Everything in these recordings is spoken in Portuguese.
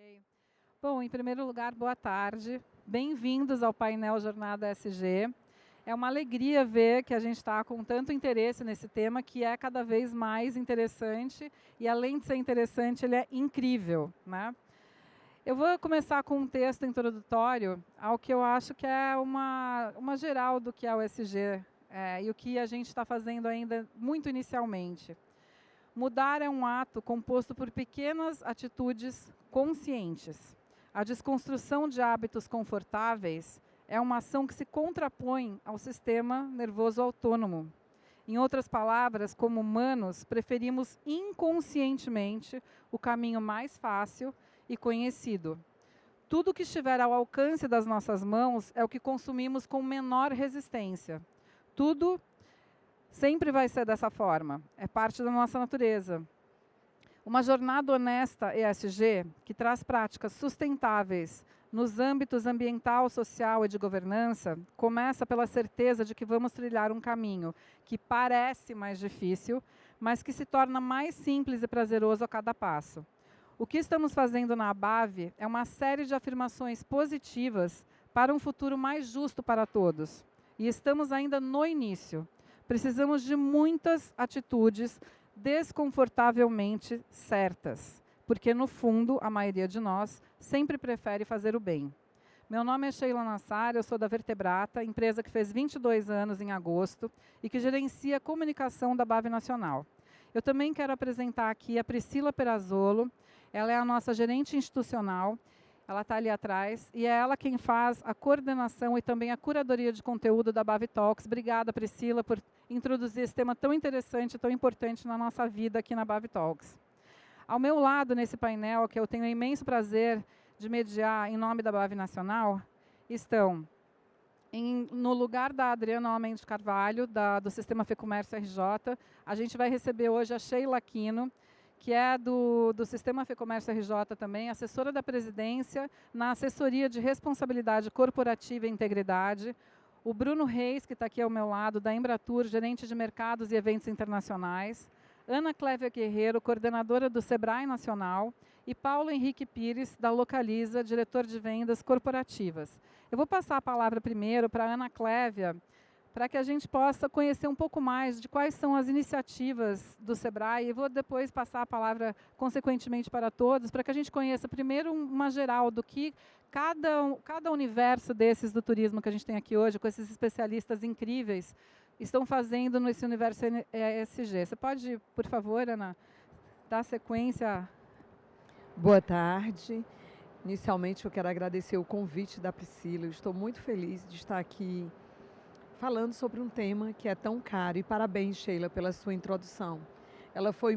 Ok. Bom, em primeiro lugar, boa tarde. Bem-vindos ao painel Jornada SG. É uma alegria ver que a gente está com tanto interesse nesse tema, que é cada vez mais interessante e, além de ser interessante, ele é incrível, né? Eu vou começar com um texto introdutório ao que eu acho que é uma geral do que é o SG e o que a gente está fazendo ainda muito inicialmente. Mudar é um ato composto por pequenas atitudes conscientes. A desconstrução de hábitos confortáveis é uma ação que se contrapõe ao sistema nervoso autônomo. Em outras palavras, como humanos, preferimos inconscientemente o caminho mais fácil e conhecido. Tudo que estiver ao alcance das nossas mãos é o que consumimos com menor resistência. Tudo sempre vai ser dessa forma, é parte da nossa natureza. Uma jornada honesta ESG, que traz práticas sustentáveis nos âmbitos ambiental, social e de governança, começa pela certeza de que vamos trilhar um caminho que parece mais difícil, mas que se torna mais simples e prazeroso a cada passo. O que estamos fazendo na ABAV é uma série de afirmações positivas para um futuro mais justo para todos. E estamos ainda no início. Precisamos de muitas atitudes desconfortavelmente certas, porque, no fundo, a maioria de nós sempre prefere fazer o bem. Meu nome é Sheila Nassar, eu sou da Vertebrata, empresa que fez 22 anos em agosto e que gerencia a comunicação da BAV Nacional. Eu também quero apresentar aqui a Priscila Perazzolo, ela é a nossa gerente institucional, ela está ali atrás, e é ela quem faz a coordenação e também a curadoria de conteúdo da BAV Talks. Obrigada, Priscila, por introduzir esse tema tão interessante e tão importante na nossa vida aqui na BAV Talks. Ao meu lado, nesse painel, que eu tenho o imenso prazer de mediar em nome da BAV Nacional, estão, no lugar da Adriana Homem de Carvalho, do Sistema Fecomércio RJ, a gente vai receber hoje a Sheila Aquino, que é do Sistema Fecomércio RJ também, assessora da presidência na assessoria de responsabilidade corporativa e integridade. O Bruno Reis, que está aqui ao meu lado, da Embratur, gerente de mercados e eventos internacionais. Ana Clévia Guerreiro, coordenadora do Sebrae Nacional. E Paulo Henrique Pires, da Localiza, diretor de vendas corporativas. Eu vou passar a palavra primeiro para a Ana Clévia, para que a gente possa conhecer um pouco mais de quais são as iniciativas do Sebrae, e vou depois passar a palavra, consequentemente, para todos, para que a gente conheça primeiro uma geral do que cada universo desses do turismo que a gente tem aqui hoje, com esses especialistas incríveis, estão fazendo nesse universo ESG. Você pode, por favor, Ana, dar sequência? Boa tarde. Inicialmente, eu quero agradecer o convite da Priscila. Eu estou muito feliz de estar aqui falando sobre um tema que é tão caro. E parabéns, Sheila, pela sua introdução. Ela foi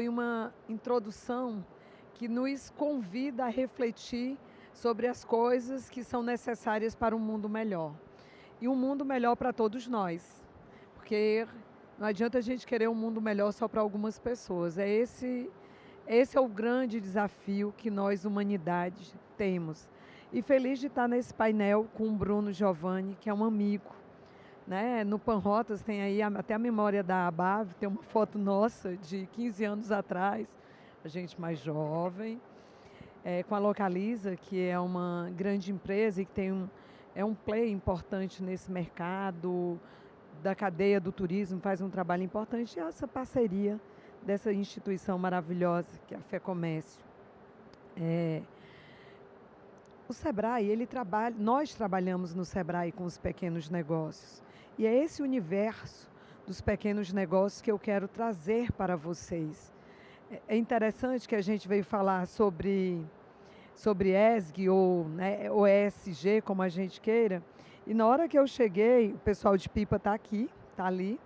uma introdução que nos convida a refletir sobre as coisas que são necessárias para um mundo melhor. E um mundo melhor para todos nós. Porque não adianta a gente querer um mundo melhor só para algumas pessoas. Esse é o grande desafio que nós, humanidade, temos. E feliz de estar nesse painel com o Bruno Giovanni, que é um amigo. Né? No Panrotas tem aí até a memória da ABAV, tem uma foto nossa de 15 anos atrás, a gente mais jovem, com a Localiza, que é uma grande empresa e que é um player importante nesse mercado da cadeia do turismo, faz um trabalho importante, e essa parceria dessa instituição maravilhosa que é a Fecomércio. O Sebrae, nós trabalhamos no Sebrae com os pequenos negócios. E é esse universo dos pequenos negócios que eu quero trazer para vocês. É interessante que a gente veio falar sobre ESG ou ESG, como a gente queira. E na hora que eu cheguei, o pessoal de Pipa está aqui, está ali.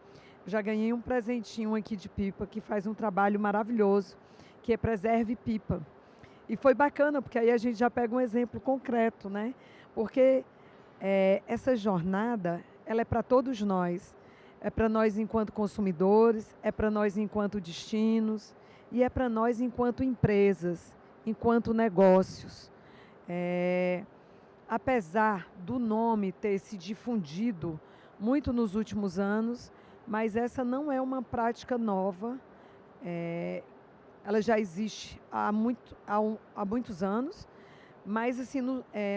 Já ganhei um presentinho aqui de Pipa, que faz um trabalho maravilhoso, que é Preserve Pipa. E foi bacana, porque aí a gente já pega um exemplo concreto, né? Porque essa jornada, ela é para todos nós. É para nós enquanto consumidores, é para nós enquanto destinos e é para nós enquanto empresas, enquanto negócios. Apesar do nome ter se difundido muito nos últimos anos, mas essa não é uma prática nova, ela já existe há muitos anos, mas assim,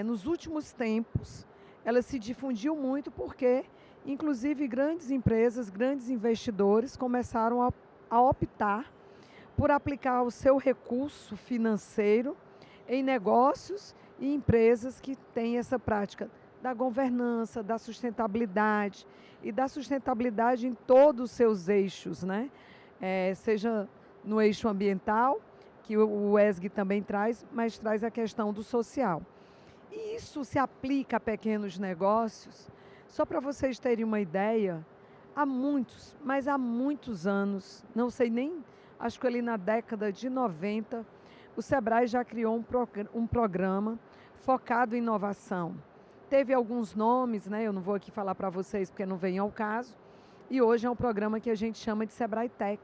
nos últimos tempos, ela se difundiu muito porque, inclusive, grandes empresas, grandes investidores começaram a optar por aplicar o seu recurso financeiro em negócios e empresas que têm essa prática da governança, da sustentabilidade e da sustentabilidade em todos os seus eixos, né? Seja no eixo ambiental, que o ESG também traz, mas traz a questão do social. E isso se aplica a pequenos negócios. Só para vocês terem uma ideia, há muitos anos, não sei nem, acho que ali na década de 90, o Sebrae já criou um programa focado em inovação. Teve alguns nomes, né? Eu não vou aqui falar para vocês porque não vem ao caso. E hoje é um programa que a gente chama de Sebrae Tech.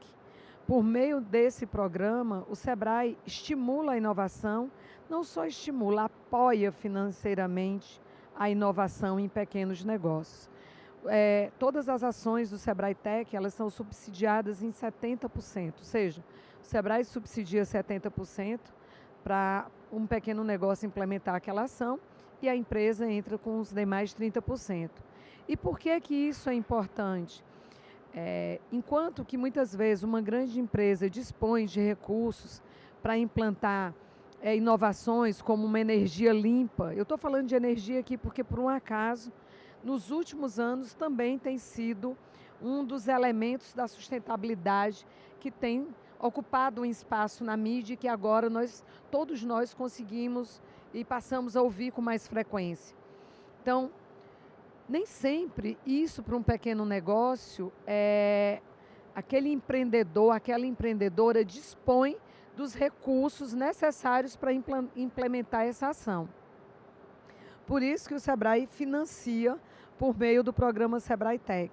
Por meio desse programa, o Sebrae estimula a inovação, não só estimula, apoia financeiramente a inovação em pequenos negócios. Todas as ações do Sebrae Tech, elas são subsidiadas em 70%, ou seja, o Sebrae subsidia 70% para um pequeno negócio implementar aquela ação e a empresa entra com os demais 30%. E por que que isso é importante? Enquanto que muitas vezes uma grande empresa dispõe de recursos para implantar inovações como uma energia limpa, eu estou falando de energia aqui porque, por um acaso, nos últimos anos também tem sido um dos elementos da sustentabilidade que tem ocupado um espaço na mídia e que agora todos nós conseguimos e passamos a ouvir com mais frequência. Então, nem sempre isso para um pequeno negócio, aquele empreendedor, aquela empreendedora dispõe dos recursos necessários para implementar essa ação. Por isso que o Sebrae financia por meio do programa Sebrae Tech.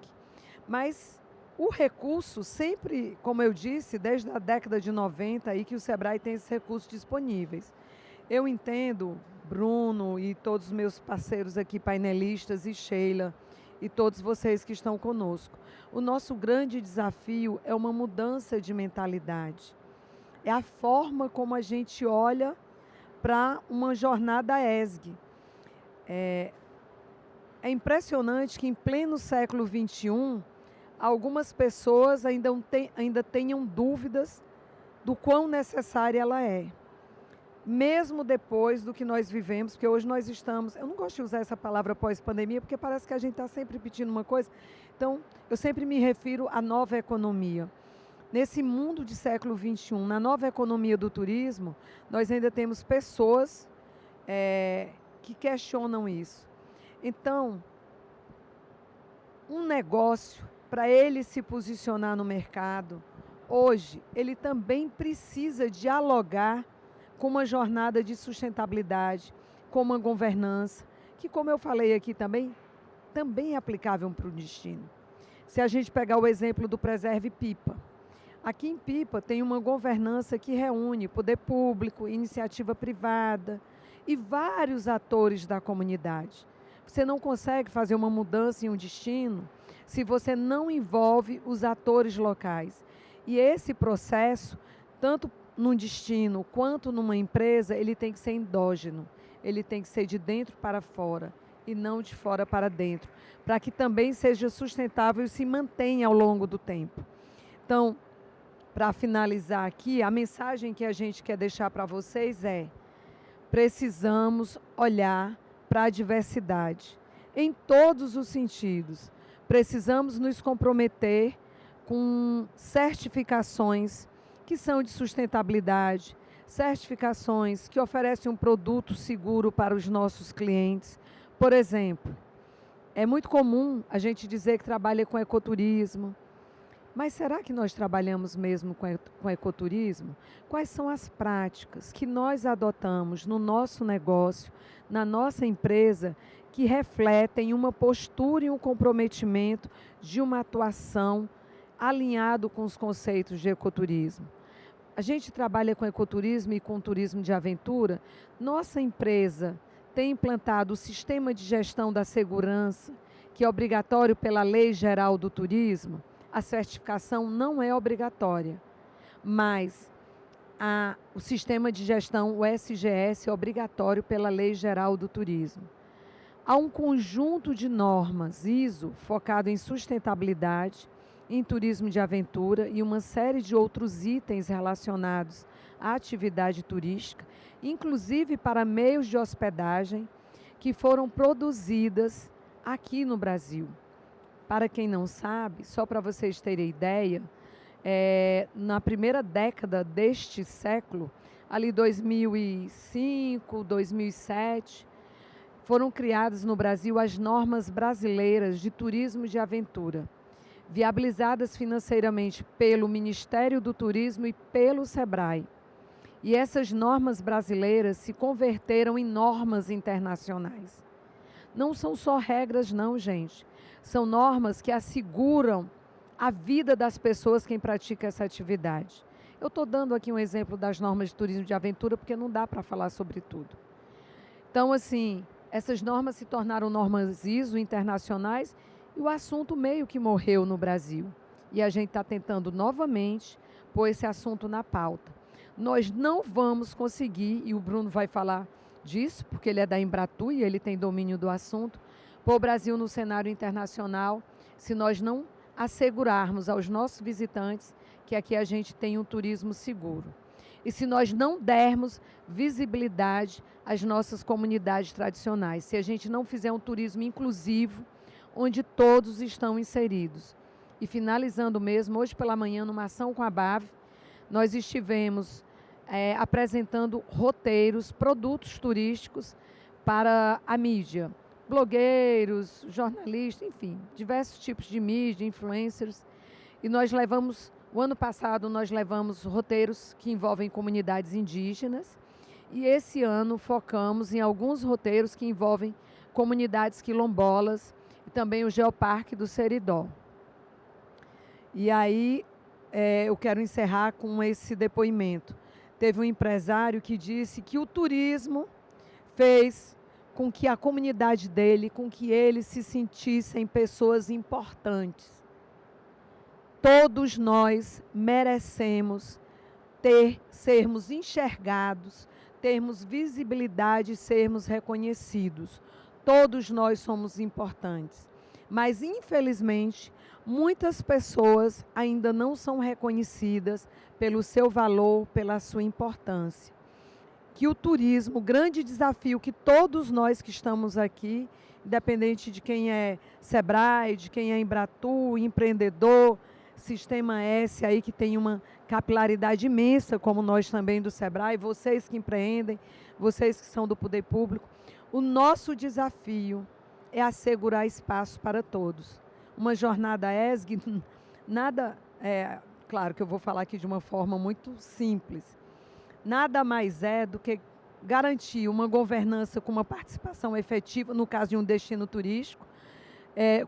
Mas o recurso sempre, como eu disse, desde a década de 90 aí que o Sebrae tem esses recursos disponíveis. Eu entendo, Bruno e todos os meus parceiros aqui, painelistas, e Sheila, e todos vocês que estão conosco. O nosso grande desafio é uma mudança de mentalidade. É a forma como a gente olha para uma jornada ESG. É impressionante que em pleno século XXI, algumas pessoas ainda tenham dúvidas do quão necessária ela é. Mesmo depois do que nós vivemos, porque hoje nós estamos... Eu não gosto de usar essa palavra pós-pandemia, porque parece que a gente está sempre repetindo uma coisa. Então, eu sempre me refiro à nova economia. Nesse mundo de século XXI, na nova economia do turismo, nós ainda temos pessoas que questionam isso. Então, um negócio, para ele se posicionar no mercado, hoje, ele também precisa dialogar com uma jornada de sustentabilidade, com uma governança, que, como eu falei aqui também é aplicável para o destino. Se a gente pegar o exemplo do Preserve Pipa, aqui em Pipa tem uma governança que reúne poder público, iniciativa privada e vários atores da comunidade. Você não consegue fazer uma mudança em um destino se você não envolve os atores locais. E esse processo, tanto num destino quanto numa empresa, ele tem que ser endógeno, ele tem que ser de dentro para fora e não de fora para dentro, para que também seja sustentável e se mantenha ao longo do tempo. Então, para finalizar aqui, a mensagem que a gente quer deixar para vocês é: precisamos olhar para a diversidade em todos os sentidos. Precisamos nos comprometer com certificações que são de sustentabilidade, certificações que oferecem um produto seguro para os nossos clientes. Por exemplo, é muito comum a gente dizer que trabalha com ecoturismo, mas será que nós trabalhamos mesmo com ecoturismo? Quais são as práticas que nós adotamos no nosso negócio, na nossa empresa, que refletem uma postura e um comprometimento de uma atuação alinhado com os conceitos de ecoturismo? A gente trabalha com ecoturismo e com turismo de aventura. Nossa empresa tem implantado o sistema de gestão da segurança, que é obrigatório pela Lei Geral do Turismo. A certificação não é obrigatória, mas o sistema de gestão, o SGS, obrigatório pela Lei Geral do Turismo. Há um conjunto de normas ISO focado em sustentabilidade, em turismo de aventura e uma série de outros itens relacionados à atividade turística, inclusive para meios de hospedagem, que foram produzidas aqui no Brasil. Para quem não sabe, só para vocês terem ideia, na primeira década deste século, ali 2005, 2007, foram criadas no Brasil as normas brasileiras de turismo de aventura, viabilizadas financeiramente pelo Ministério do Turismo e pelo SEBRAE. E essas normas brasileiras se converteram em normas internacionais. Não são só regras não, gente. São normas que asseguram a vida das pessoas quem pratica essa atividade. Eu estou dando aqui um exemplo das normas de turismo de aventura, porque não dá para falar sobre tudo. Então, assim, essas normas se tornaram normas ISO internacionais e o assunto meio que morreu no Brasil. E a gente está tentando novamente pôr esse assunto na pauta. Nós não vamos conseguir, e o Bruno vai falar disso, porque ele é da Embratu e ele tem domínio do assunto, pôr o Brasil no cenário internacional, se nós não assegurarmos aos nossos visitantes que aqui a gente tem um turismo seguro. E se nós não dermos visibilidade às nossas comunidades tradicionais, se a gente não fizer um turismo inclusivo, onde todos estão inseridos. E finalizando mesmo, hoje pela manhã, numa ação com a BAV, nós estivemos apresentando roteiros, produtos turísticos para a mídia. Blogueiros, jornalistas, enfim, diversos tipos de mídia, influencers. E nós levamos, o ano passado, nós levamos roteiros que envolvem comunidades indígenas. E esse ano focamos em alguns roteiros que envolvem comunidades quilombolas e também o Geoparque do Seridó. E aí eu quero encerrar com esse depoimento. Teve um empresário que disse que o turismo fez com que a comunidade dele, com que eles se sentissem pessoas importantes. Todos nós merecemos sermos enxergados, termos visibilidade e sermos reconhecidos. Todos nós somos importantes. Mas, infelizmente, muitas pessoas ainda não são reconhecidas pelo seu valor, pela sua importância. Que o turismo, o grande desafio que todos nós que estamos aqui, independente de quem é SEBRAE, de quem é Embratu, empreendedor, Sistema S aí que tem uma capilaridade imensa, como nós também do SEBRAE, vocês que empreendem, vocês que são do poder público, o nosso desafio é assegurar espaço para todos. Uma jornada ESG, claro que eu vou falar aqui de uma forma muito simples, nada mais é do que garantir uma governança com uma participação efetiva, no caso de um destino turístico,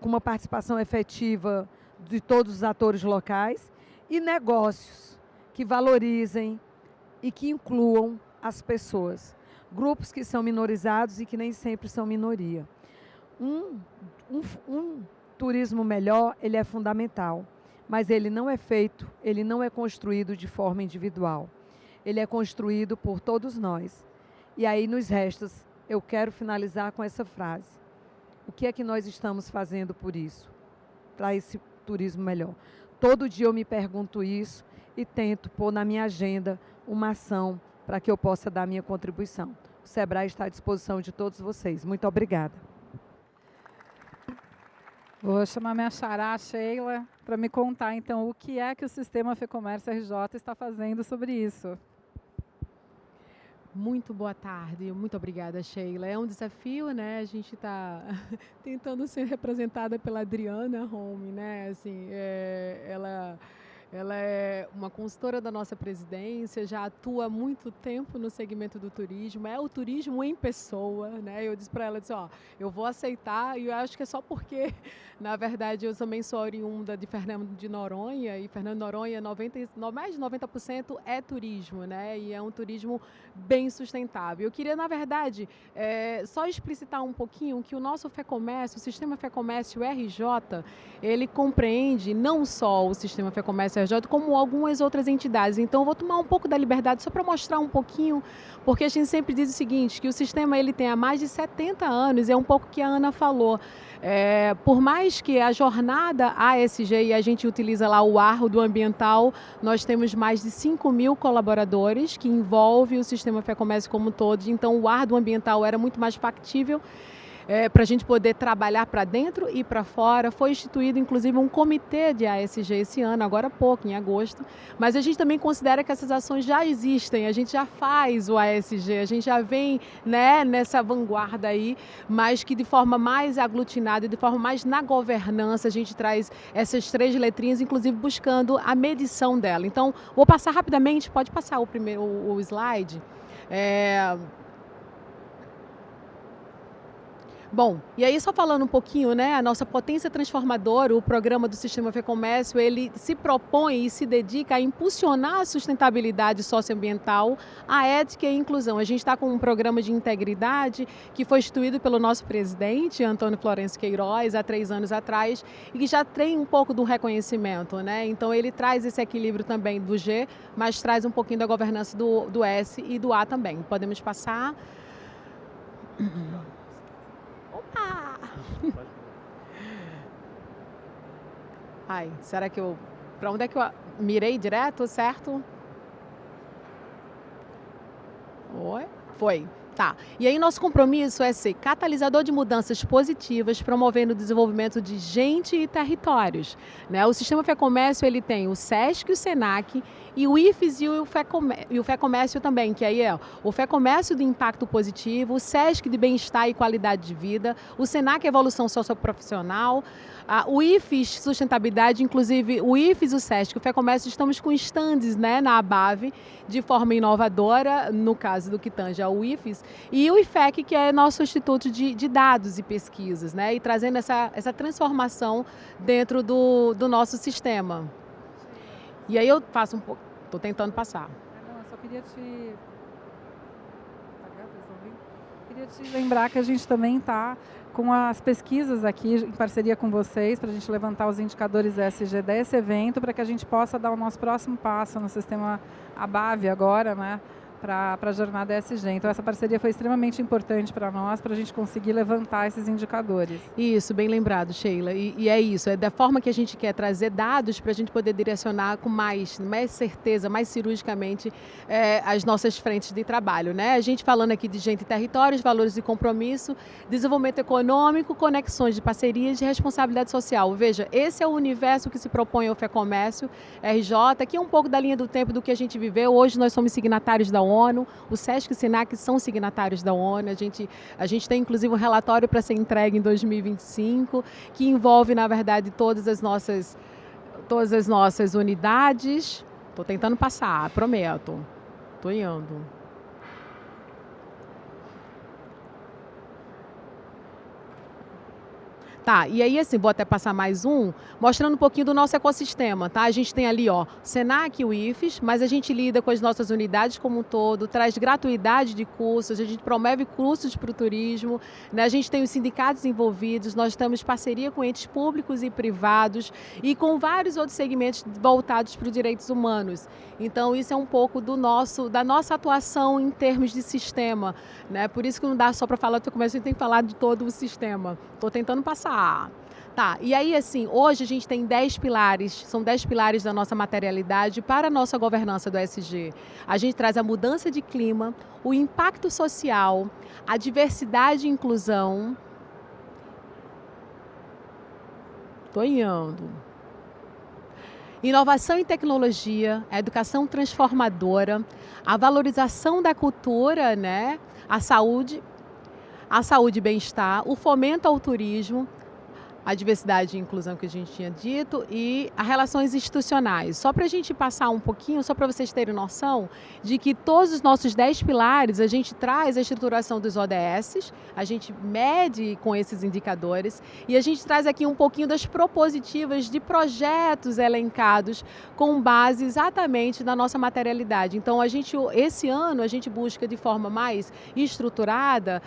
com uma participação efetiva de todos os atores locais e negócios que valorizem e que incluam as pessoas. Grupos que são minorizados e que nem sempre são minoria. Um turismo melhor, ele é fundamental, mas ele não é feito, ele não é construído de forma individual. Ele é construído por todos nós. E aí nos resta, eu quero finalizar com essa frase. O que é que nós estamos fazendo por isso? Para esse turismo melhor. Todo dia eu me pergunto isso e tento pôr na minha agenda uma ação para que eu possa dar minha contribuição. O SEBRAE está à disposição de todos vocês. Muito obrigada. Vou chamar minha xará, Sheila, para me contar, então, o que é que o Sistema FEComércio RJ está fazendo sobre isso. Muito boa tarde, muito obrigada, Sheila. É um desafio, né? A gente está tentando ser representada pela Adriana Home, né? Assim, ela é uma consultora da nossa presidência, já atua há muito tempo no segmento do turismo, é o turismo em pessoa, né? Eu disse para ela, eu vou aceitar, e eu acho que é só porque, na verdade, eu também sou oriunda de Fernando de Noronha, e Fernando de Noronha, mais de 90% é turismo, né? E é um turismo bem sustentável. Eu queria, na verdade, só explicitar um pouquinho que o nosso FEComércio, o Sistema FEComércio RJ, ele compreende não só o Sistema FEComércio UFRJ, como algumas outras entidades. Então, eu vou tomar um pouco da liberdade só para mostrar um pouquinho, porque a gente sempre diz o seguinte, que o sistema ele tem há mais de 70 anos, é um pouco o que a Ana falou. Por mais que a jornada ASG, e a gente utiliza lá o ar do ambiental, nós temos mais de 5.000 colaboradores, que envolve o sistema FEComércio como um todo. Então, o ar do ambiental era muito mais factível para a gente poder trabalhar para dentro e para fora. Foi instituído, inclusive, um comitê de ASG esse ano, agora há pouco, em agosto. Mas a gente também considera que essas ações já existem, a gente já faz o ASG, a gente já vem, né, nessa vanguarda aí, mas que de forma mais aglutinada, de forma mais na governança, a gente traz essas 3 letrinhas, inclusive buscando a medição dela. Então, vou passar rapidamente, pode passar o slide. Bom, e aí só falando um pouquinho, né, a nossa potência transformadora, o programa do Sistema FEComércio, ele se propõe e se dedica a impulsionar a sustentabilidade socioambiental, a ética e a inclusão. A gente está com um programa de integridade que foi instituído pelo nosso presidente, Antônio Florencio Queiroz, há 3 anos atrás, e que já tem um pouco do reconhecimento, né? Então ele traz esse equilíbrio também do G, mas traz um pouquinho da governança do S e do A também. Podemos passar. Ai, será que para onde é que eu mirei direto, certo? Oi? Foi. Tá. E aí nosso compromisso é ser catalisador de mudanças positivas, promovendo o desenvolvimento de gente e territórios, né? O Sistema FEComércio, ele tem o SESC, o SENAC e o IFES e o FEComércio também, que aí é o FEComércio do impacto positivo, o SESC de bem-estar e qualidade de vida, o SENAC evolução socioprofissional, o IFES sustentabilidade, inclusive o IFES, o SESC, o FEComércio, estamos com estandes, né, na ABAV, de forma inovadora, no caso do que tange ao IFES, e o IFEC, que é nosso instituto de dados e pesquisas, né, e trazendo essa transformação dentro do nosso sistema. E aí eu faço um pouco, estou tentando passar. Não, eu só queria te lembrar que a gente também está com as pesquisas aqui em parceria com vocês, para a gente levantar os indicadores ESG desse evento, para que a gente possa dar o nosso próximo passo no sistema ABAV agora, né, para a jornada ESG. Então, essa parceria foi extremamente importante para nós, para a gente conseguir levantar esses indicadores. Isso, bem lembrado, Sheila. E é isso, é da forma que a gente quer trazer dados para a gente poder direcionar com mais certeza, mais cirurgicamente, as nossas frentes de trabalho, né? A gente falando aqui de gente e territórios, valores e compromisso, desenvolvimento econômico, conexões de parcerias e responsabilidade social. Veja, esse é o universo que se propõe ao FEComércio, RJ, que é um pouco da linha do tempo do que a gente viveu. Hoje nós somos signatários da ONU, o SESC e o SENAC são signatários da ONU, a gente tem inclusive um relatório para ser entregue em 2025, que envolve, na verdade, todas as nossas unidades. Estou tentando passar, prometo. Estou indo. Tá, e aí assim, vou até passar mais mostrando um pouquinho do nosso ecossistema, tá? A gente tem ali, ó, SENAC e o IFES, mas a gente lida com as nossas unidades como um todo, traz gratuidade de cursos, a gente promove cursos para o turismo, né? A gente tem os sindicatos envolvidos, nós temos parceria com entes públicos e privados e com vários outros segmentos voltados para os direitos humanos. Então, isso é um pouco da nossa atuação em termos de sistema, né? Por isso que não dá só para falar do FEComércio, a gente tem que falar de todo o sistema. Estou tentando passar. Tá, e aí assim, hoje a gente tem 10 pilares, são 10 pilares da nossa materialidade para a nossa governança do ESG. A gente traz a mudança de clima, o impacto social, a diversidade e inclusão. Estou indo. Inovação e tecnologia, a educação transformadora, a valorização da cultura, né? A saúde e bem-estar, o fomento ao turismo, a diversidade e inclusão que a gente tinha dito e as relações institucionais. Só para a gente passar um pouquinho, só para vocês terem noção de que todos os nossos 10 pilares, a gente traz a estruturação dos ODS, a gente mede com esses indicadores e a gente traz aqui um pouquinho das propositivas de projetos elencados com base exatamente na nossa materialidade. Então, esse ano, a gente busca de forma mais estruturada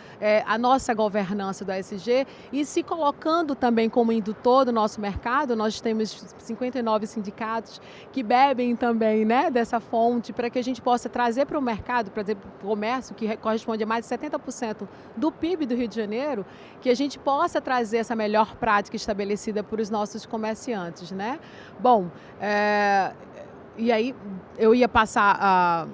a nossa governança do ESG e se colocando também também como indutor do nosso mercado, nós temos 59 sindicatos que bebem também, né, dessa fonte, para que a gente possa trazer para o mercado, para o comércio, que corresponde a mais de 70% do PIB do Rio de Janeiro, que a gente possa trazer essa melhor prática estabelecida por os nossos comerciantes, né? Bom, e aí eu ia passar a...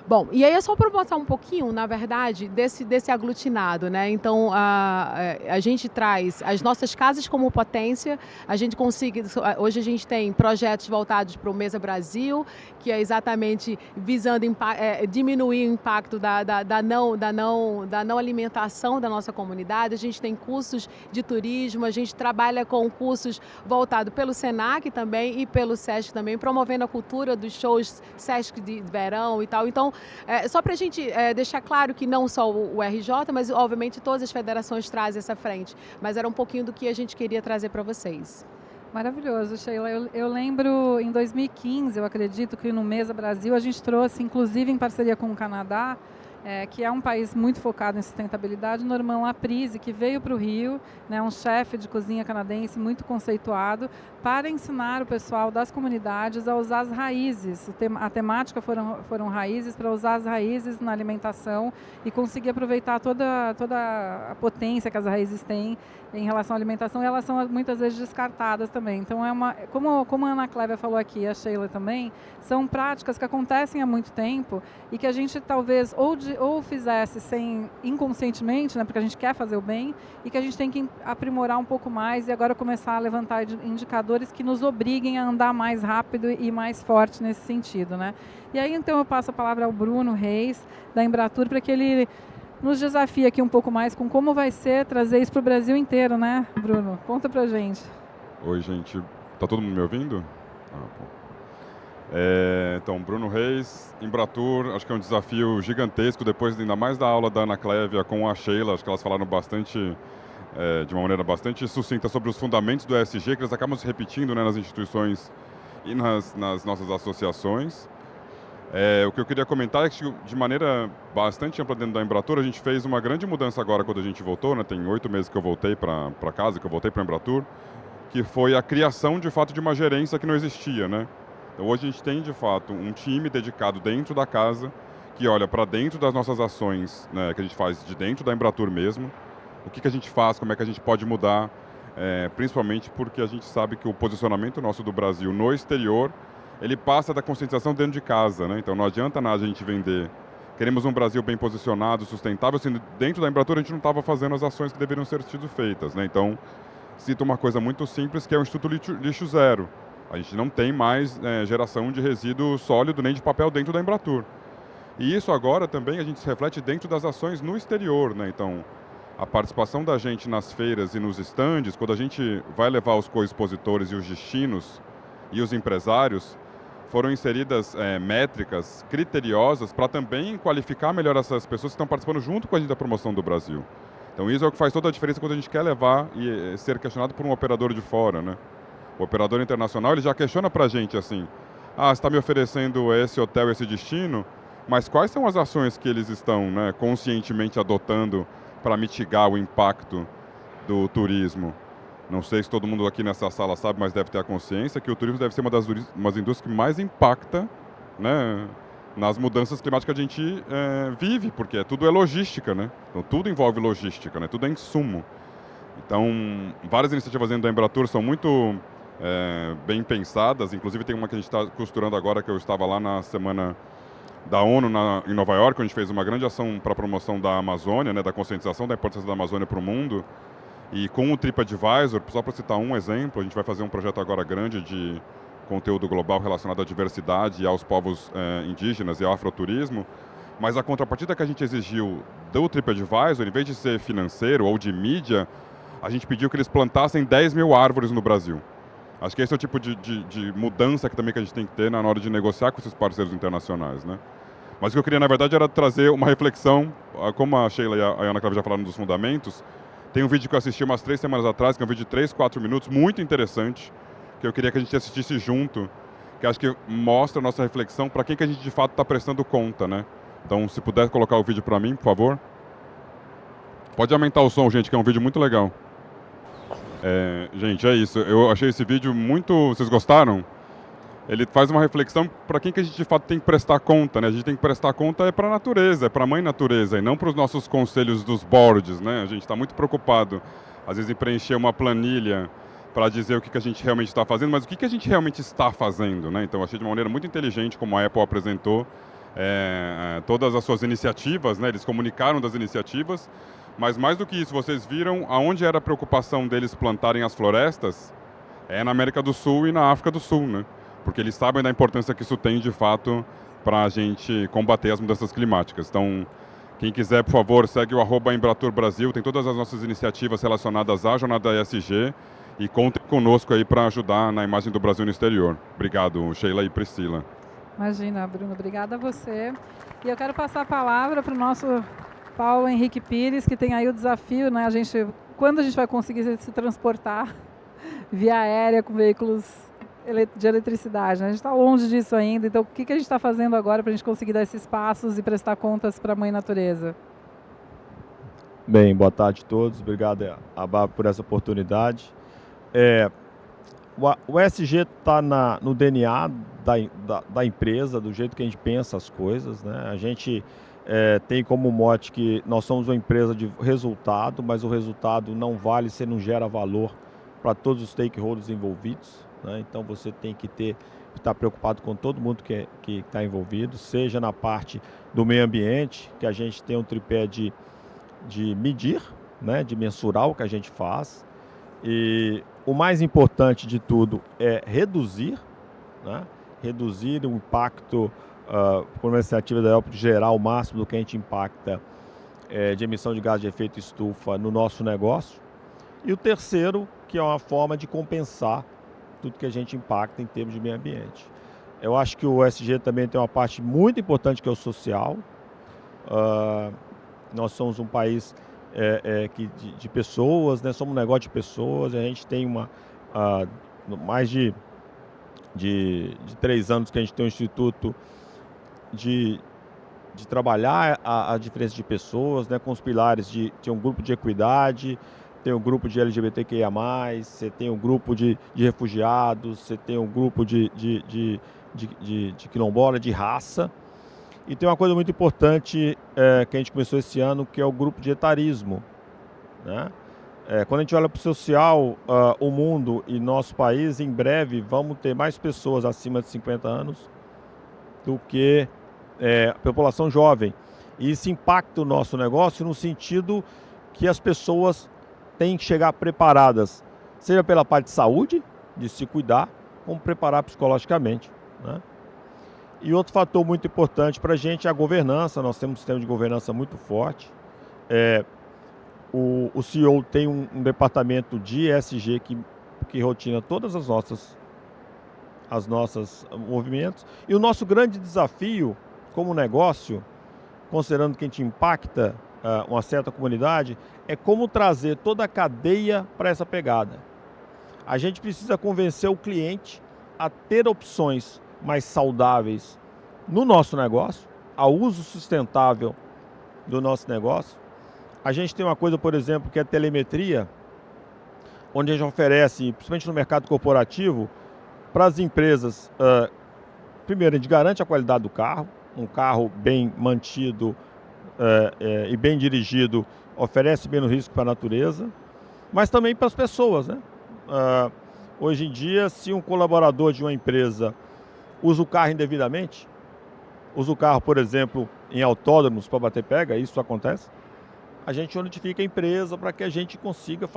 Bom, e aí é só para botar um pouquinho, na verdade, desse aglutinado, né? Então, a gente traz as nossas casas como potência, hoje a gente tem projetos voltados para o Mesa Brasil, que é exatamente visando diminuir o impacto da não alimentação da nossa comunidade. A gente tem cursos de turismo, a gente trabalha com cursos voltados pelo Senac também e pelo Sesc também, promovendo a cultura dos shows Sesc de verão e tal. Então, só para a gente deixar claro que não só o RJ, mas obviamente todas as federações trazem essa frente. Mas era um pouquinho do que a gente queria trazer para vocês. Maravilhoso, Sheila. Eu lembro em 2015, eu acredito que no Mesa Brasil a gente trouxe, inclusive em parceria com o Canadá, que é um país muito focado em sustentabilidade, o Normand Laprise, que veio para o Rio, né, um chefe de cozinha canadense muito conceituado, para ensinar o pessoal das comunidades a usar as raízes. A temática foram raízes, para usar as raízes na alimentação e conseguir aproveitar toda a potência que as raízes têm em relação à alimentação, e elas são muitas vezes descartadas também. Então, como a Ana Clévia falou aqui, a Sheila também, são práticas que acontecem há muito tempo e que a gente talvez ou fizesse inconscientemente, né, porque a gente quer fazer o bem, e que a gente tem que aprimorar um pouco mais e agora começar a levantar indicadores que nos obriguem a andar mais rápido e mais forte nesse sentido, né? E aí, então, eu passo a palavra ao Bruno Reis, da Embratur, para que ele nos desafie aqui um pouco mais com como vai ser trazer isso para o Brasil inteiro, né, Bruno? Conta pra gente. Oi, gente. Tá todo mundo me ouvindo? Bom. Então, Bruno Reis, Embratur, acho que é um desafio gigantesco, depois ainda mais da aula da Ana Clévia com a Sheila, acho que elas falaram bastante, de uma maneira bastante sucinta sobre os fundamentos do ESG, que eles acabam se repetindo, né, nas instituições e nas nossas associações. O que eu queria comentar é que, de maneira bastante ampla dentro da Embratur, a gente fez uma grande mudança agora quando a gente voltou, né? Tem 8 meses que eu voltei para casa, que eu voltei para a Embratur, que foi a criação, de fato, de uma gerência que não existia, né? Então, hoje a gente tem, de fato, um time dedicado dentro da casa, que olha para dentro das nossas ações, né, que a gente faz de dentro da Embratur mesmo, o que a gente faz, como é que a gente pode mudar, principalmente porque a gente sabe que o posicionamento nosso do Brasil no exterior, ele passa da conscientização dentro de casa, né? Então não adianta nada a gente vender. Queremos um Brasil bem posicionado, sustentável, se dentro da Embratur a gente não estava fazendo as ações que deveriam ser sido feitas, né? Então, cito uma coisa muito simples, que é o Instituto Lixo Zero. A gente não tem mais geração de resíduo sólido nem de papel dentro da Embratur. E isso agora também a gente se reflete dentro das ações no exterior, né? Então, a participação da gente nas feiras e nos estandes, quando a gente vai levar os co-expositores e os destinos e os empresários, foram inseridas métricas criteriosas para também qualificar melhor essas pessoas que estão participando junto com a gente da promoção do Brasil. Então isso é o que faz toda a diferença quando a gente quer levar e ser questionado por um operador de fora, né? O operador internacional, ele já questiona para a gente assim, você está me oferecendo esse hotel, esse destino, mas quais são as ações que eles estão, né, conscientemente adotando para mitigar o impacto do turismo? Não sei se todo mundo aqui nessa sala sabe, mas deve ter a consciência que o turismo deve ser uma das indústrias que mais impacta, né, nas mudanças climáticas que a gente vive, porque tudo é logística, né? Então tudo envolve logística, né? Tudo é insumo. Então, várias iniciativas dentro da Embratur são muito bem pensadas, inclusive tem uma que a gente está costurando agora, que eu estava lá na semana da ONU em Nova York, onde a gente fez uma grande ação para a promoção da Amazônia, né, da conscientização da importância da Amazônia para o mundo. E com o TripAdvisor, só para citar um exemplo, a gente vai fazer um projeto agora grande de conteúdo global relacionado à diversidade e aos povos indígenas e ao afroturismo, mas a contrapartida que a gente exigiu do TripAdvisor, em vez de ser financeiro ou de mídia, a gente pediu que eles plantassem 10 mil árvores no Brasil. Acho que esse é o tipo de mudança que também que a gente tem que ter na hora de negociar com esses parceiros internacionais, né? Mas o que eu queria, na verdade, era trazer uma reflexão, como a Sheila e a Ana Clévia já falaram dos fundamentos. Tem um vídeo que eu assisti umas 3 semanas atrás, que é um vídeo de 3, 4 minutos, muito interessante, que eu queria que a gente assistisse junto, que acho que mostra a nossa reflexão para quem que a gente de fato está prestando conta, né? Então, se puder colocar o vídeo para mim, por favor. Pode aumentar o som, gente, que é um vídeo muito legal. Gente, é isso. Eu achei esse vídeo muito... Vocês gostaram? Ele faz uma reflexão para quem que a gente de fato tem que prestar conta, né? A gente tem que prestar conta para a natureza, é para a mãe natureza, e não para os nossos conselhos dos boards, né? A gente está muito preocupado, às vezes, em preencher uma planilha para dizer o que a gente realmente está fazendo, mas o que a gente realmente está fazendo, né? Então, achei de uma maneira muito inteligente como a Apple apresentou todas as suas iniciativas, né? Eles comunicaram das iniciativas, mas mais do que isso, vocês viram aonde era a preocupação deles plantarem as florestas? É na América do Sul e na África do Sul, né? Porque eles sabem da importância que isso tem, de fato, para a gente combater as mudanças climáticas. Então, quem quiser, por favor, segue o @Embratur Brasil, tem todas as nossas iniciativas relacionadas à jornada ESG e contem conosco aí para ajudar na imagem do Brasil no exterior. Obrigado, Sheila e Priscila. Imagina, Bruno, obrigada a você. E eu quero passar a palavra para o nosso Paulo Henrique Pires, que tem aí o desafio, né? Quando a gente vai conseguir se transportar via aérea com veículos de eletricidade, né? A gente está longe disso ainda, então o que a gente está fazendo agora para a gente conseguir dar esses passos e prestar contas para a Mãe Natureza? Bem, boa tarde a todos, obrigado a Bárbara por essa oportunidade. O ESG está no DNA da empresa, do jeito que a gente pensa as coisas, né? A gente tem como mote que nós somos uma empresa de resultado, mas o resultado não vale se não gera valor para todos os stakeholders envolvidos, né? Então você tem que estar preocupado com todo mundo que está envolvido, seja na parte do meio ambiente, que a gente tem um tripé de medir, né? De mensurar o que a gente faz. E o mais importante de tudo é reduzir, né? Reduzir o impacto por uma iniciativa da Apple, de gerar o máximo do que a gente impacta de emissão de gás de efeito estufa no nosso negócio. E o terceiro, que é uma forma de compensar tudo que a gente impacta em termos de meio ambiente. Eu acho que o ESG também tem uma parte muito importante que é o social. Nós somos um país de pessoas, né? Somos um negócio de pessoas. A gente tem mais de 3 anos que a gente tem um instituto de trabalhar a diferença de pessoas, né? Com os pilares de um grupo de equidade, tem um grupo de LGBTQIA+, você tem um grupo de refugiados, você tem um grupo de quilombola, de raça. E tem uma coisa muito importante que a gente começou esse ano, que é o grupo de etarismo, né? Quando a gente olha para o social, o mundo e nosso país, em breve vamos ter mais pessoas acima de 50 anos do que a população jovem. E isso impacta o nosso negócio no sentido que as pessoas têm que chegar preparadas, seja pela parte de saúde, de se cuidar, como preparar psicologicamente, né? E outro fator muito importante para a gente é a governança. Nós temos um sistema de governança muito forte. O CEO tem um departamento de ESG que rotina todas as nossas movimentos. E o nosso grande desafio como negócio, considerando que a gente impacta uma certa comunidade, é como trazer toda a cadeia para essa pegada. A gente precisa convencer o cliente a ter opções mais saudáveis no nosso negócio, ao uso sustentável do nosso negócio. A gente tem uma coisa, por exemplo, que é a telemetria, onde a gente oferece, principalmente no mercado corporativo, para as empresas, primeiro, a gente garante a qualidade do carro, um carro bem mantido e bem dirigido oferece menos risco para a natureza, mas também para as pessoas, né? Hoje em dia, se um colaborador de uma empresa usa o carro indevidamente, usa o carro, por exemplo, em autódromos para bater pega, isso acontece, a gente notifica a empresa para que a gente consiga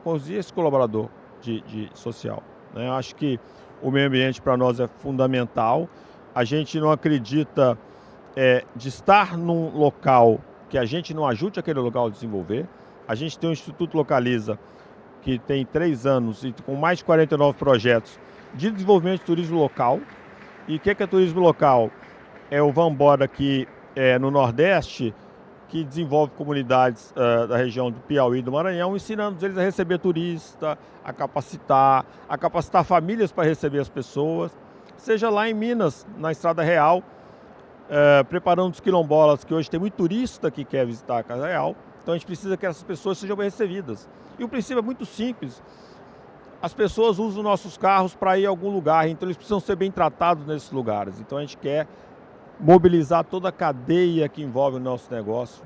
conduzir esse colaborador de social, né? Eu acho que o meio ambiente para nós é fundamental. A gente não acredita de estar num local que a gente não ajude aquele local a desenvolver. A gente tem o Instituto Localiza, que tem 3 anos e com mais de 49 projetos de desenvolvimento de turismo local. E o que é turismo local? É o Vambora aqui no Nordeste, que desenvolve comunidades da região do Piauí e do Maranhão, ensinando eles a receber turista, a capacitar famílias para receber as pessoas. Seja lá em Minas, na Estrada Real, preparando os quilombolas, que hoje tem muito turista que quer visitar a Casa Real, Então a gente precisa que essas pessoas sejam bem recebidas. E o princípio é muito simples. As pessoas usam nossos carros para ir a algum lugar, então eles precisam ser bem tratados nesses lugares. Então a gente quer mobilizar toda a cadeia que envolve o nosso negócio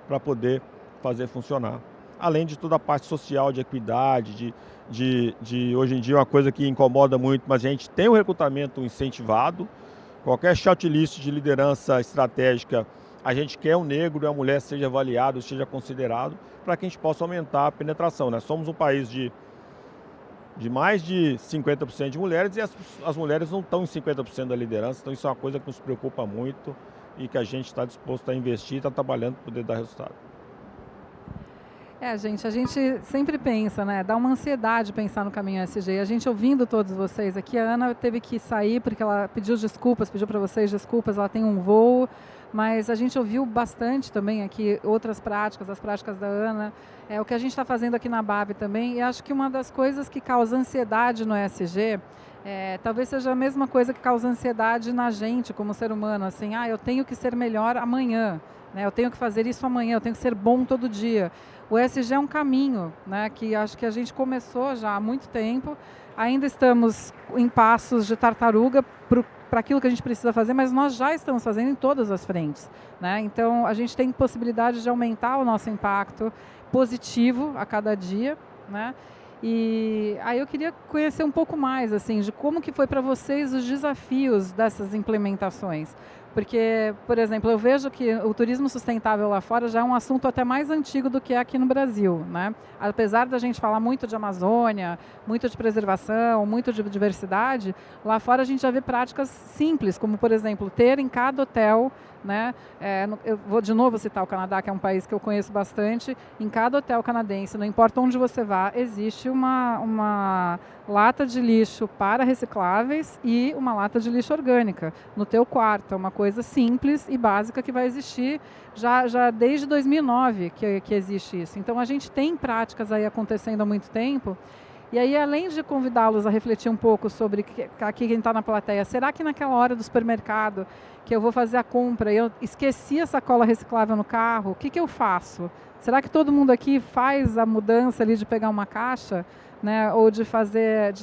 para poder fazer funcionar. Além de toda a parte social, de equidade, de hoje em dia uma coisa que incomoda muito, mas a gente tem o recrutamento incentivado. Qualquer shortlist de liderança estratégica, a gente quer um negro e a mulher seja avaliado, seja considerado, para que a gente possa aumentar a penetração. Nós somos um país de mais de 50% de mulheres e as mulheres não estão em 50% da liderança, então isso é uma coisa que nos preocupa muito e que a gente está disposto a investir e está trabalhando para poder dar resultado. Gente, a gente sempre pensa, né? Dá uma ansiedade pensar no caminho ESG. A gente ouvindo todos vocês aqui, a Ana teve que sair porque ela pediu desculpas, pediu para vocês desculpas, ela tem um voo, mas a gente ouviu bastante também aqui outras práticas, as práticas da Ana, o que a gente está fazendo aqui na BAB também, e acho que uma das coisas que causa ansiedade no ESG talvez seja a mesma coisa que causa ansiedade na gente como ser humano, assim, eu tenho que ser melhor amanhã, né? Eu tenho que fazer isso amanhã, eu tenho que ser bom todo dia. O ESG é um caminho, né, que acho que a gente começou já há muito tempo, ainda estamos em passos de tartaruga para aquilo que a gente precisa fazer, mas nós já estamos fazendo em todas as frentes, né? Então a gente tem possibilidade de aumentar o nosso impacto positivo a cada dia, né? E aí eu queria conhecer um pouco mais assim de como que foi para vocês os desafios dessas implementações. Porque, por exemplo, eu vejo que o turismo sustentável lá fora já é um assunto até mais antigo do que é aqui no Brasil, né? Apesar da gente falar muito de Amazônia, muito de preservação, muito de diversidade, lá fora a gente já vê práticas simples, como, por exemplo, ter em cada hotel, né? Eu vou de novo citar o Canadá, que é um país que eu conheço bastante. Em cada hotel canadense, não importa onde você vá, existe uma lata de lixo para recicláveis e uma lata de lixo orgânica no teu quarto. É uma coisa simples e básica que vai existir já desde 2009 que existe isso. Então a gente tem práticas aí acontecendo há muito tempo. E aí, além de convidá-los a refletir um pouco sobre, aqui quem está na plateia, será que naquela hora do supermercado que eu vou fazer a compra, eu esqueci a sacola reciclável no carro, o que eu faço? Será que todo mundo aqui faz a mudança ali de pegar uma caixa, né? Ou de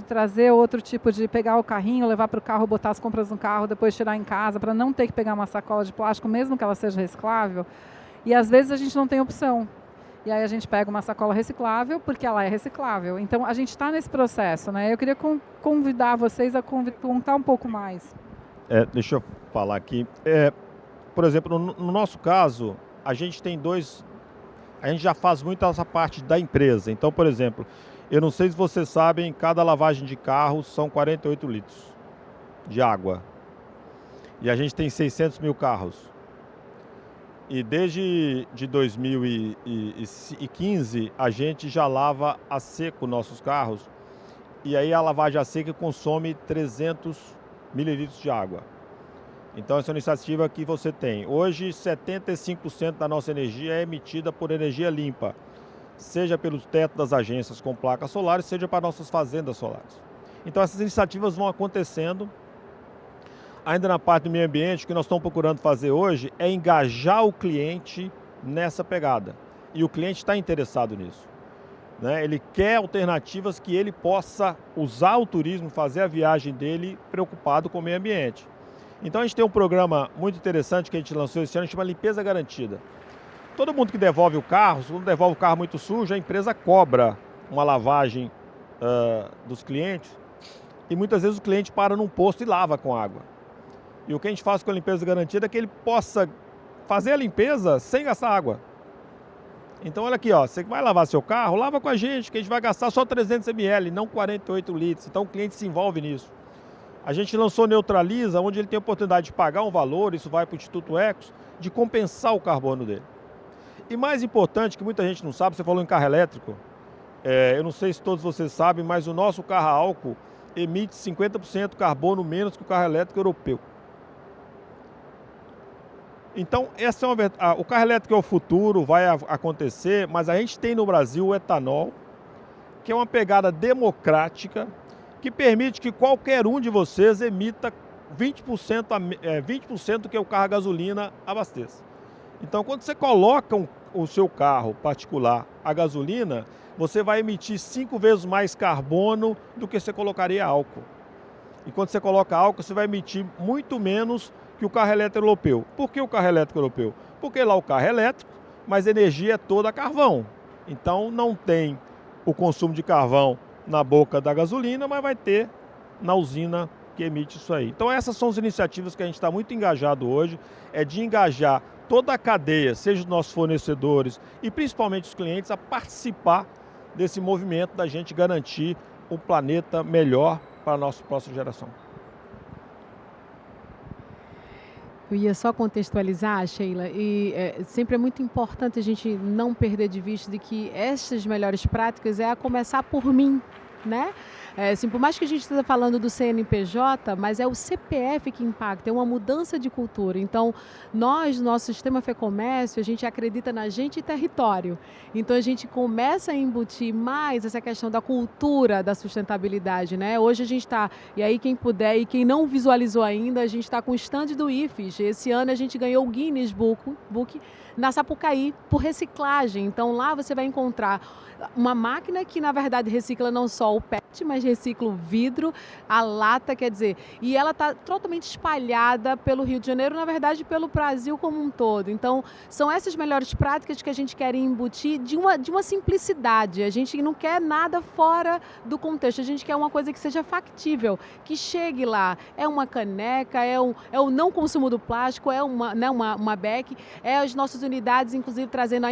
trazer outro tipo de pegar o carrinho, levar para o carro, botar as compras no carro, depois tirar em casa, para não ter que pegar uma sacola de plástico, mesmo que ela seja reciclável? E às vezes a gente não tem opção. E aí a gente pega uma sacola reciclável porque ela é reciclável. Então a gente está nesse processo, né? Eu queria convidar vocês a contar um pouco mais. Deixa eu falar aqui. Por exemplo, no nosso caso, a gente tem a gente já faz muito essa parte da empresa. Então, por exemplo, eu não sei se vocês sabem, cada lavagem de carro são 48 litros de água. E a gente tem 600 mil carros. E desde 2015, a gente já lava a seco nossos carros. E aí a lavagem a seco consome 300 mililitros de água. Então essa é uma iniciativa que você tem. Hoje, 75% da nossa energia é emitida por energia limpa. Seja pelos tetos das agências com placas solares, seja para nossas fazendas solares. Então essas iniciativas vão acontecendo. Ainda na parte do meio ambiente, o que nós estamos procurando fazer hoje é engajar o cliente nessa pegada. E o cliente está interessado nisso, né? Ele quer alternativas que ele possa usar o turismo, fazer a viagem dele preocupado com o meio ambiente. Então a gente tem um programa muito interessante que a gente lançou esse ano, chama Limpeza Garantida. Todo mundo que devolve o carro, se devolve o carro muito sujo, a empresa cobra uma lavagem dos clientes e muitas vezes o cliente para num posto e lava com água. E o que a gente faz com a limpeza garantida é que ele possa fazer a limpeza sem gastar água. Então olha aqui, você vai lavar seu carro, lava com a gente, que a gente vai gastar só 300 ml, não 48 litros. Então o cliente se envolve nisso. A gente lançou Neutraliza, onde ele tem a oportunidade de pagar um valor, isso vai para o Instituto Ecos, de compensar o carbono dele. E mais importante, que muita gente não sabe, você falou em carro elétrico, eu não sei se todos vocês sabem, mas o nosso carro a álcool emite 50% carbono menos que o carro elétrico europeu. Então, essa é o carro elétrico é o futuro, vai acontecer, mas a gente tem no Brasil o etanol, que é uma pegada democrática, que permite que qualquer um de vocês emita 20% do que o carro a gasolina abasteça. Então, quando você coloca o seu carro particular a gasolina, você vai emitir 5 vezes mais carbono do que você colocaria álcool. E quando você coloca álcool, você vai emitir muito menos que o carro elétrico europeu. Por que o carro elétrico europeu? Porque lá o carro é elétrico, mas a energia é toda carvão. Então não tem o consumo de carvão na boca da gasolina, mas vai ter na usina que emite isso aí. Então essas são as iniciativas que a gente está muito engajado hoje, é de engajar toda a cadeia, seja os nossos fornecedores e principalmente os clientes, a participar desse movimento da gente garantir um planeta melhor para a nossa próxima geração. Eu ia só contextualizar, Sheila, e sempre é muito importante a gente não perder de vista de que essas melhores práticas é a começar por mim, né? Assim, por mais que a gente esteja falando do CNPJ, mas é o CPF que impacta, é uma mudança de cultura. Então, nós, no nosso sistema FEComércio, a gente acredita na gente e território. Então, a gente começa a embutir mais essa questão da cultura da sustentabilidade, né? Hoje a gente está, e aí quem puder e quem não visualizou ainda, a gente está com o stand do IFES. Esse ano a gente ganhou o Guinness Book na Sapucaí por reciclagem. Então, lá você vai encontrar uma máquina que, na verdade, recicla não só o PET, mas recicla o vidro, a lata, quer dizer, e ela está totalmente espalhada pelo Rio de Janeiro, na verdade, pelo Brasil como um todo. Então, são essas melhores práticas que a gente quer embutir de uma simplicidade. A gente não quer nada fora do contexto, a gente quer uma coisa que seja factível, que chegue lá. É uma caneca, é o não consumo do plástico, é uma BEC, é as nossas unidades, inclusive, trazendo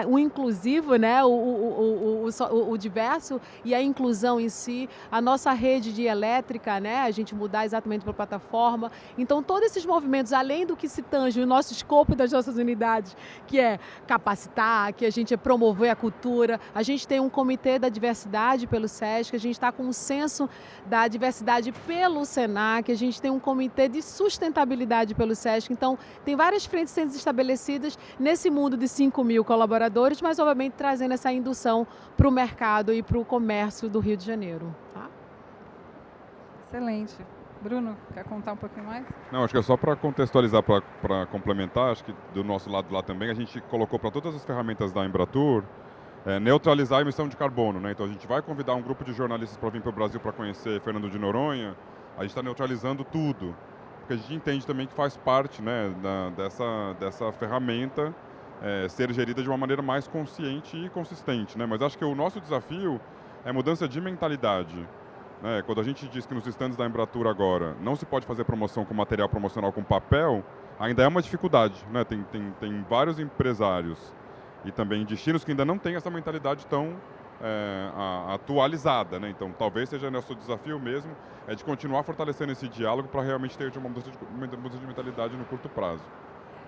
o inclusivo, né, o diverso e a inclusão em si, a nossa rede de elétrica, né, a gente mudar exatamente para a plataforma. Então, todos esses movimentos, além do que se tange o nosso escopo das nossas unidades, que é capacitar, que a gente é promover a cultura, a gente tem um comitê da diversidade pelo SESC, a gente está com um censo da diversidade pelo SENAC, a gente tem um comitê de sustentabilidade pelo SESC. Então, tem várias frentes sendo estabelecidas nesse mundo de 5.000 colaboradores, mas, obviamente, trazendo essa indução para o mercado e para o comércio do Rio de Janeiro. Tá? Excelente. Bruno, quer contar um pouquinho mais? Não, acho que é só para contextualizar, para complementar, acho que do nosso lado lá também, a gente colocou para todas as ferramentas da Embratur neutralizar a emissão de carbono, né? Então a gente vai convidar um grupo de jornalistas para vir para o Brasil para conhecer Fernando de Noronha, a gente está neutralizando tudo, porque a gente entende também que faz parte, né, dessa ferramenta ser gerida de uma maneira mais consciente e consistente, né? Mas acho que o nosso desafio é mudança de mentalidade. Quando a gente diz que nos estandes da Embratur agora não se pode fazer promoção com material promocional com papel, ainda é uma dificuldade, né? Tem vários empresários e também destinos que ainda não têm essa mentalidade tão atualizada, né? Então talvez seja nosso desafio mesmo de continuar fortalecendo esse diálogo para realmente ter uma mudança de mentalidade no curto prazo.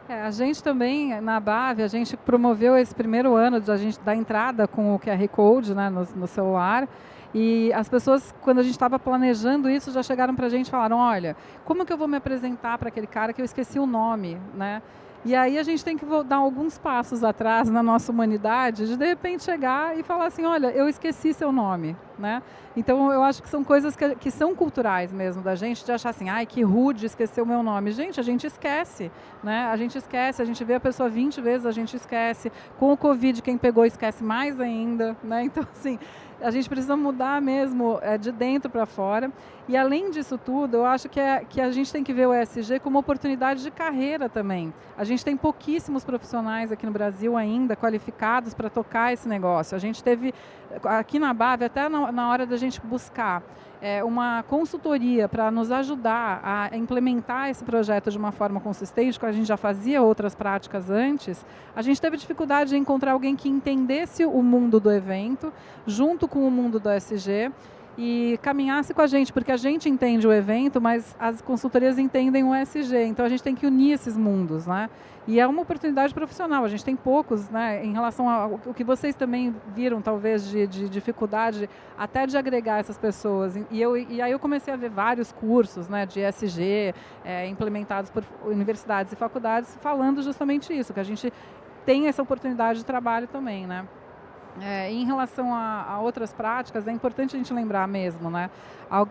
A gente também, na BAV, a gente promoveu esse primeiro ano da entrada com o QR Code, né, no celular. E as pessoas, quando a gente estava planejando isso, já chegaram para a gente e falaram, olha, como que eu vou me apresentar para aquele cara que eu esqueci o nome, né? E aí a gente tem que dar alguns passos atrás na nossa humanidade, de repente chegar e falar assim, olha, eu esqueci seu nome, né? Então eu acho que são coisas que são culturais mesmo da gente, de achar assim, ai, que rude, esqueceu o meu nome. Gente, a gente esquece, né? A gente esquece, a gente vê a pessoa 20 vezes, a gente esquece. Com o Covid, quem pegou esquece mais ainda, né? Então, assim, a gente precisa mudar mesmo de dentro para fora. E além disso tudo, eu acho que a gente tem que ver o ESG como oportunidade de carreira também. A gente tem pouquíssimos profissionais aqui no Brasil ainda qualificados para tocar esse negócio. A gente teve, aqui na BAV, até na hora da gente buscar uma consultoria para nos ajudar a implementar esse projeto de uma forma consistente, que a gente já fazia outras práticas antes, a gente teve dificuldade de encontrar alguém que entendesse o mundo do evento, junto com o mundo do ESG, e caminhasse com a gente, porque a gente entende o evento, mas as consultorias entendem o ESG, então a gente tem que unir esses mundos, né? E é uma oportunidade profissional, a gente tem poucos, né, em relação ao que vocês também viram, talvez, de dificuldade até de agregar essas pessoas. E aí eu comecei a ver vários cursos, né, de ESG implementados por universidades e faculdades, falando justamente isso, que a gente tem essa oportunidade de trabalho também, né? Em relação a outras práticas, é importante a gente lembrar mesmo, né?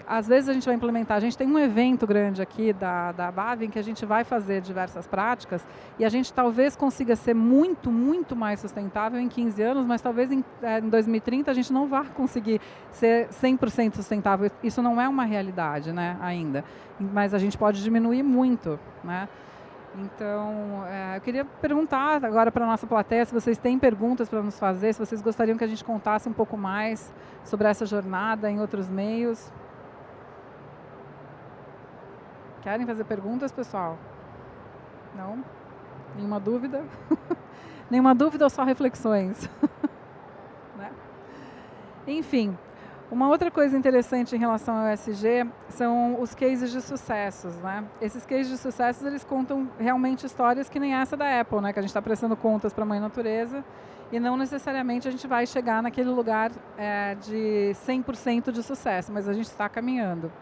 Às vezes a gente vai implementar, a gente tem um evento grande aqui da BAV em que a gente vai fazer diversas práticas e a gente talvez consiga ser muito, muito mais sustentável em 15 anos, mas talvez em 2030 a gente não vá conseguir ser 100% sustentável. Isso não é uma realidade, né, ainda, mas a gente pode diminuir muito, né? Então, eu queria perguntar agora para a nossa plateia se vocês têm perguntas para nos fazer, se vocês gostariam que a gente contasse um pouco mais sobre essa jornada em outros meios. Querem fazer perguntas, pessoal? Não? Nenhuma dúvida? Nenhuma dúvida ou só reflexões? Né? Enfim. Uma outra coisa interessante em relação ao ESG são os cases de sucessos, né? Esses cases de sucessos, eles contam realmente histórias que nem essa da Apple, né? Que a gente está prestando contas para a Mãe Natureza e não necessariamente a gente vai chegar naquele lugar de 100% de sucesso, mas a gente está caminhando.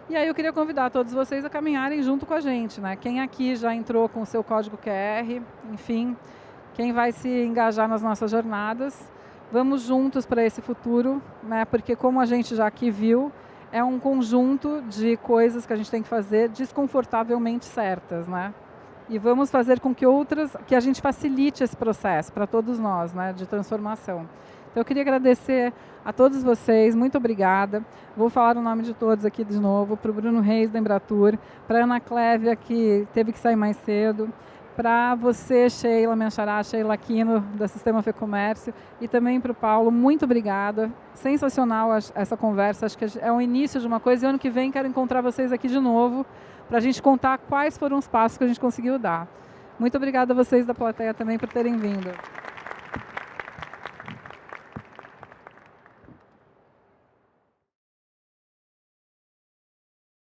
E aí eu queria convidar todos vocês a caminharem junto com a gente, né? Quem aqui já entrou com o seu código QR, enfim, quem vai se engajar nas nossas jornadas. Vamos juntos para esse futuro, né? Porque como a gente já aqui viu, é um conjunto de coisas que a gente tem que fazer desconfortavelmente certas, né? E vamos fazer com que a gente facilite esse processo para todos nós, né? De transformação. Então eu queria agradecer a todos vocês, muito obrigada. Vou falar o nome de todos aqui de novo, para o Bruno Reis da Embratur, para a Ana Clévia, que teve que sair mais cedo, para você, Sheila Menchará, Sheila Aquino, da Sistema Fecomércio, e também para o Paulo, muito obrigada. Sensacional essa conversa, acho que é o início de uma coisa, e ano que vem quero encontrar vocês aqui de novo, para a gente contar quais foram os passos que a gente conseguiu dar. Muito obrigada a vocês da plateia também por terem vindo.